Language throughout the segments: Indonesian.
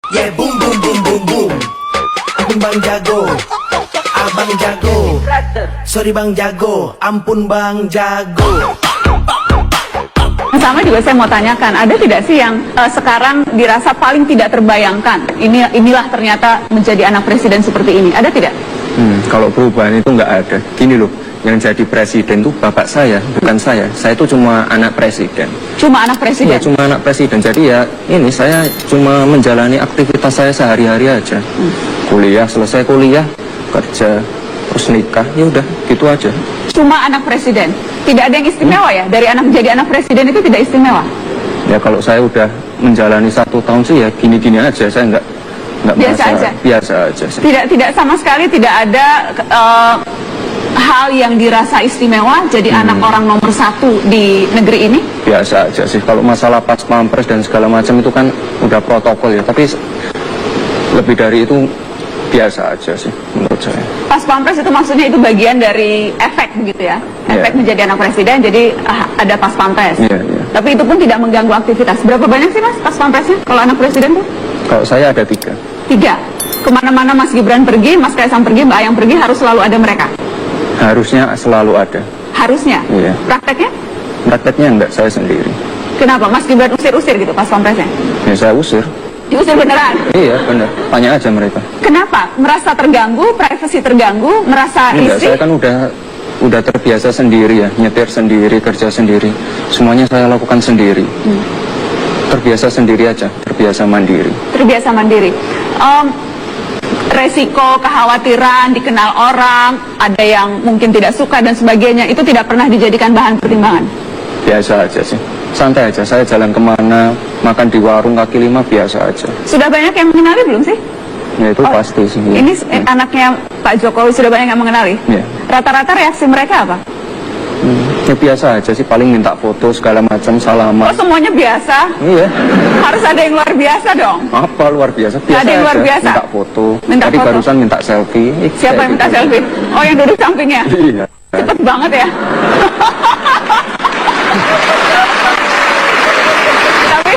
Yeah, boom boom boom boom boom. Ampun Bang Jago, Abang Jago. Sorry Bang Jago, ampun Bang Jago. Sama juga saya mau tanyakan, ada tidak sih yang sekarang dirasa paling tidak terbayangkan? Inilah ternyata menjadi anak presiden seperti ini. Ada tidak? Kalau perubahan itu nggak ada. Gini loh, yang jadi presiden itu bapak saya, bukan saya. Saya itu cuma anak presiden. Cuma anak presiden? Ya, cuma anak presiden. Jadi ya ini saya cuma menjalani aktivitas saya sehari-hari aja. Kuliah, selesai kuliah, kerja, terus nikah, ya udah gitu aja. Cuma anak presiden? Tidak ada yang istimewa ya? Dari anak menjadi anak presiden itu tidak istimewa? Ya kalau saya udah menjalani 1 tahun sih ya gini-gini aja. Saya nggak biasa merasa, aja? Biasa aja sih. Tidak sama sekali tidak ada hal yang dirasa istimewa jadi anak orang nomor 1 di negeri ini? Biasa aja sih. Kalau masalah pas pampres dan segala macam itu kan udah protokol ya. Tapi lebih dari itu biasa aja sih menurut saya. Pas pampres itu maksudnya itu bagian dari efek begitu ya? Efek menjadi anak presiden, jadi ada pas pampres. Tapi itu pun tidak mengganggu aktivitas. Berapa banyak sih mas pas pampresnya kalau anak presiden tuh? Kalau saya ada 3. 3? Kemana-mana Mas Gibran pergi, Mas Kaisang pergi, Mbak Ayang pergi, harus selalu ada mereka? Harusnya selalu ada. Harusnya? Iya. Prakteknya? Prakteknya enggak, saya sendiri. Kenapa? Mas Gibran usir-usir gitu pas pampresnya? Ya saya usir. Diusir beneran? Iya bener, tanya aja mereka. Kenapa? Merasa terganggu, privasi terganggu, merasa Enggak, risih? saya kan udah terbiasa sendiri ya, nyetir sendiri, kerja sendiri. Semuanya saya lakukan sendiri. Terbiasa sendiri aja, terbiasa mandiri. Terbiasa mandiri. Resiko, kekhawatiran, dikenal orang, ada yang mungkin tidak suka dan sebagainya, itu tidak pernah dijadikan bahan pertimbangan? Biasa aja sih, santai aja. Saya jalan kemana, makan di warung kaki 5 biasa aja. Sudah banyak yang mengenali belum sih? Ya itu pasti sih. Ya. Ini anaknya Pak Jokowi sudah banyak yang mengenali? Ya. Rata-rata reaksi mereka apa? Ya biasa aja sih, paling minta foto segala macam, salaman. Oh semuanya biasa? Iya. Harus ada yang luar biasa dong? Apa luar biasa? Biasa ada yang luar aja. biasa? Minta foto. Minta Tadi foto? barusan minta selfie. Siapa yang minta selfie? Oh yang duduk sampingnya? Iya. Cepet banget ya? Tapi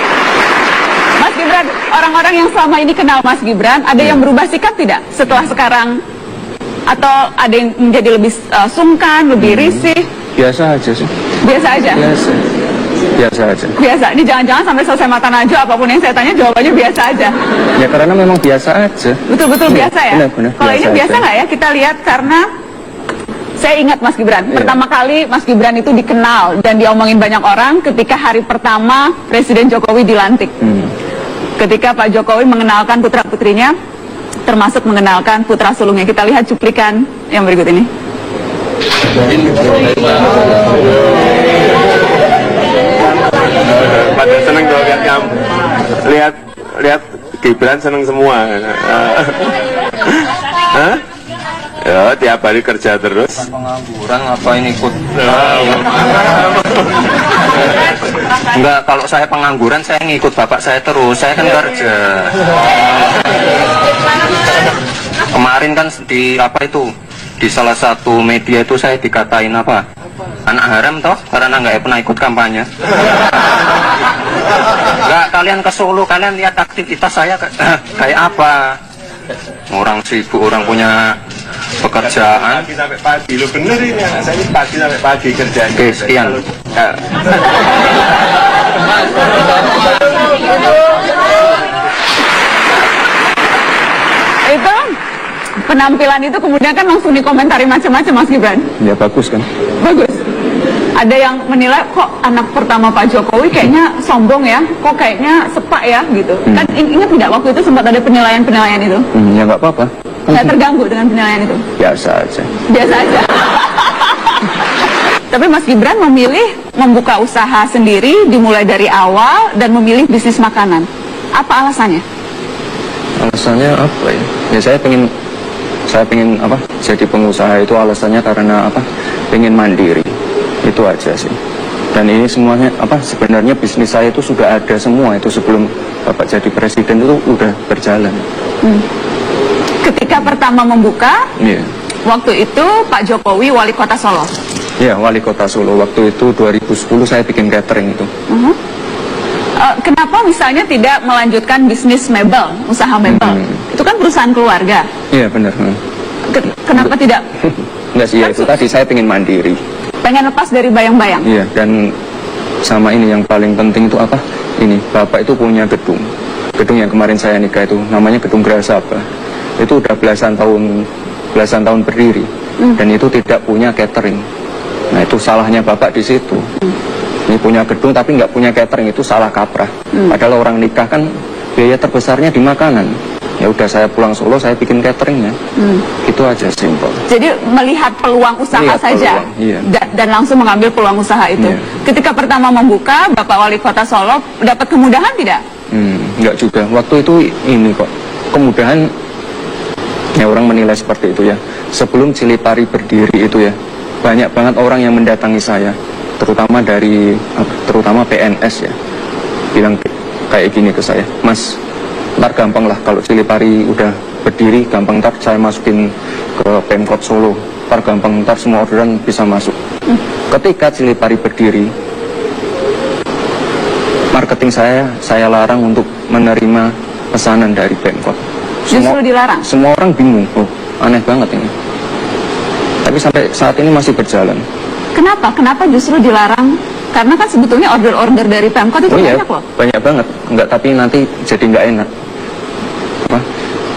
Mas Gibran, orang-orang yang selama ini kenal Mas Gibran, ada yang berubah sikap tidak setelah sekarang? Atau ada yang menjadi lebih sungkan, lebih risih? Biasa aja sih. Biasa aja? Biasa aja. Biasa? Ini jangan-jangan sampai selesai mata najwa apapun yang saya tanya jawabannya biasa aja? Ya karena memang biasa aja. Betul-betul biasa ya? Benar, Kalau ini biasa nggak ya? Kita lihat karena saya ingat Mas Gibran, pertama kali Mas Gibran itu dikenal dan diomongin banyak orang ketika hari pertama Presiden Jokowi dilantik. Ketika Pak Jokowi mengenalkan putra-putrinya, termasuk mengenalkan putra sulungnya. Kita lihat cuplikan yang berikut ini. Pada seneng kalau lihat kamu, lihat Gibran seneng semua. Hah? Ya tiap hari kerja terus. Pengangguran apa ini ikut? Enggak, kalau saya pengangguran saya ngikut bapak saya terus. Saya kan kerja. Kemarin kan di apa itu? Di salah satu media itu saya dikatain apa? Anak haram toh karena nggak pernah ikut kampanye. Nggak, kalian ke Solo, kalian lihat aktivitas saya kayak apa? Orang sibuk, orang punya pekerjaan. Pagi sampai pagi, lo bener ini anak saya ini pagi sampai pagi kerjanya. Oke, sekian. Itu penampilan itu kemudian kan langsung dikomentari macam-macam Mas Gibran. Ya bagus kan? Bagus. Ada yang menilai kok anak pertama Pak Jokowi kayaknya sombong ya, kok kayaknya sepak ya gitu. Kan ingat tidak waktu itu sempat ada penilaian-penilaian itu? Ya nggak apa-apa. Nggak terganggu dengan penilaian itu? Biasa aja. Biasa aja. Tapi Mas Gibran memilih membuka usaha sendiri, dimulai dari awal dan memilih bisnis makanan. Apa alasannya? Alasannya apa ya? Ya saya pengen apa? Jadi pengusaha itu alasannya karena apa? Pengen mandiri. Itu aja sih. Dan ini semuanya apa? Sebenarnya bisnis saya itu sudah ada semua itu sebelum Bapak jadi presiden itu udah berjalan. Ketika pertama membuka, waktu itu Pak Jokowi wali kota Solo. Ya, wali kota Solo. Waktu itu 2010 saya bikin catering itu. Kenapa misalnya tidak melanjutkan bisnis mebel, usaha mebel? Itu kan perusahaan keluarga. Iya benar. Kenapa tidak? Enggak sih, ya itu tadi saya pengen mandiri. Pengen lepas dari bayang-bayang. Iya, dan sama ini yang paling penting itu apa? Ini, Bapak itu punya gedung. Gedung yang kemarin saya nikah itu namanya Gedung Grasaba. Itu udah belasan tahun berdiri. Dan itu tidak punya catering. Nah, itu salahnya Bapak di situ. Ini punya gedung tapi nggak punya catering, itu salah kaprah. Padahal orang nikah kan biaya terbesarnya di makanan. Ya udah, saya pulang Solo, saya bikin cateringnya. Itu aja, simple. Jadi melihat peluang usaha Lihat saja, peluang, iya. dan langsung mengambil peluang usaha itu. Iya. Ketika pertama membuka, Bapak Wali Kota Solo dapat kemudahan tidak? Enggak juga. Waktu itu ini kok, kemudahan ya orang menilai seperti itu ya. Sebelum Cilipari berdiri itu ya, banyak banget orang yang mendatangi saya, terutama PNS ya, bilang kayak gini ke saya, Mas, ntar gampang lah kalau Cilipari udah berdiri, gampang ntar saya masukin ke Pemkot Solo, ntar gampang, ntar semua orderan bisa masuk. Ketika Cilipari berdiri, marketing saya larang untuk menerima pesanan dari Pemkot. Justru dilarang? Semua orang bingung, oh aneh banget ini. Tapi sampai saat ini masih berjalan. Kenapa? Kenapa justru dilarang? Karena kan sebetulnya order-order dari Pemkot itu banyak loh. Banyak banget. Enggak, tapi nanti jadi nggak enak. Apa?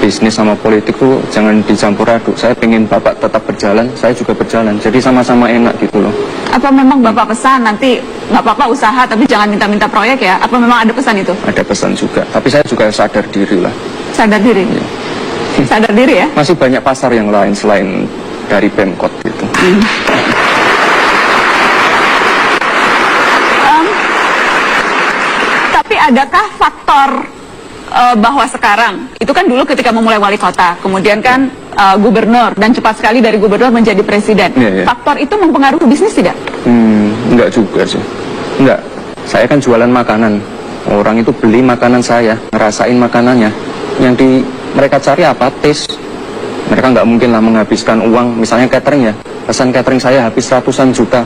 Bisnis sama politik tuh jangan dicampur aduk. Saya pengen Bapak tetap berjalan, saya juga berjalan. Jadi sama-sama enak gitu loh. Apa memang Bapak pesan nanti nggak apa-apa usaha tapi jangan minta-minta proyek ya? Apa memang ada pesan itu? Ada pesan juga. Tapi saya juga sadar diri lah. Sadar diri? Iya. Sadar diri ya? Masih banyak pasar yang lain selain dari Pemkot gitu. Tapi adakah faktor bahwa sekarang, itu kan dulu ketika memulai wali kota, kemudian kan gubernur, dan cepat sekali dari gubernur menjadi presiden. Iya. Faktor itu mempengaruhi bisnis tidak? Enggak juga sih. Enggak. Saya kan jualan makanan. Orang itu beli makanan saya, ngerasain makanannya. Yang mereka cari apa? Taste. Mereka nggak mungkin lah menghabiskan uang, misalnya catering ya. Pesan catering saya habis ratusan juta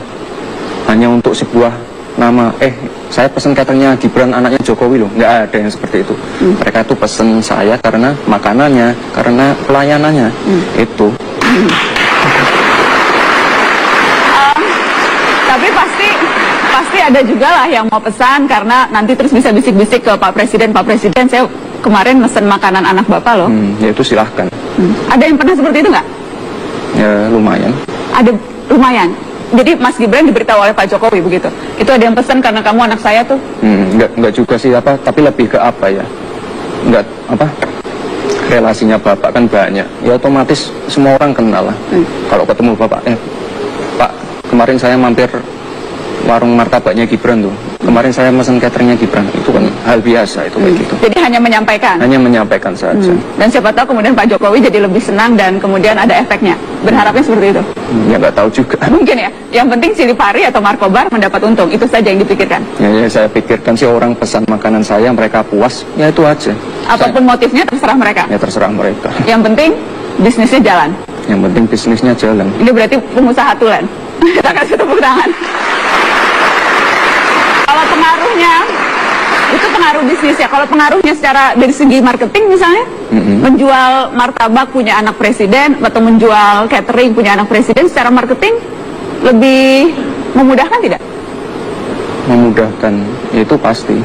hanya untuk sebuah nama. Saya pesan cateringnya Gibran anaknya Jokowi loh. Nggak ada yang seperti itu. Mereka tuh pesen saya karena makanannya, karena pelayanannya. Itu. Tapi pasti ada juga lah yang mau pesan karena nanti terus bisa bisik-bisik ke Pak Presiden, saya kemarin mesen makanan anak Bapak loh. Ya itu silahkan. Ada yang pernah seperti itu nggak? Ya lumayan. Ada, lumayan. Jadi Mas Gibran diberitahu oleh Pak Jokowi begitu. Itu ada yang pesan karena kamu anak saya tuh. Enggak juga sih tapi lebih ke apa ya? Enggak relasinya Bapak kan banyak. Ya otomatis semua orang kenal lah. Kalau ketemu Bapak, Pak, kemarin saya mampir warung martabaknya Gibran tuh. Kemarin saya mesen cateringnya Gibran. Itu kan hal biasa itu kayak gitu. Jadi hanya menyampaikan. Hanya menyampaikan saja. Dan siapa tahu kemudian Pak Jokowi jadi lebih senang dan kemudian ada efeknya. Berharapnya seperti itu. Ya nggak tahu juga. Mungkin ya. Yang penting Cilipari atau Markobar mendapat untung. Itu saja yang dipikirkan. Ya saya pikirkan sih orang pesan makanan saya, mereka puas. Ya itu aja. Apapun motifnya terserah mereka. Ya terserah mereka. Yang penting bisnisnya jalan. Yang penting bisnisnya jalan. Ini berarti pengusaha tulen. Kita kasih tepuk tangan. Kalau pengaruhnya, itu pengaruh bisnis ya. Kalau pengaruhnya secara dari segi marketing misalnya, menjual martabak punya anak presiden atau menjual catering punya anak presiden, secara marketing lebih memudahkan tidak? Memudahkan, itu pasti.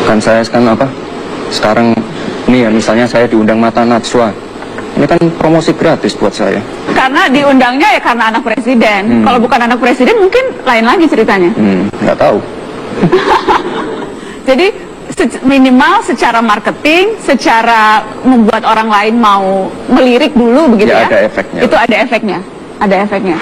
Kan saya sekarang ini ya misalnya saya diundang Mata Najwa. Ini kan promosi gratis buat saya. Karena diundangnya ya karena anak presiden. Kalau bukan anak presiden mungkin lain lagi ceritanya. Nggak tahu. Jadi minimal secara marketing, secara membuat orang lain mau melirik dulu begitu ya. Ada efeknya. Itu ada efeknya. Ada efeknya.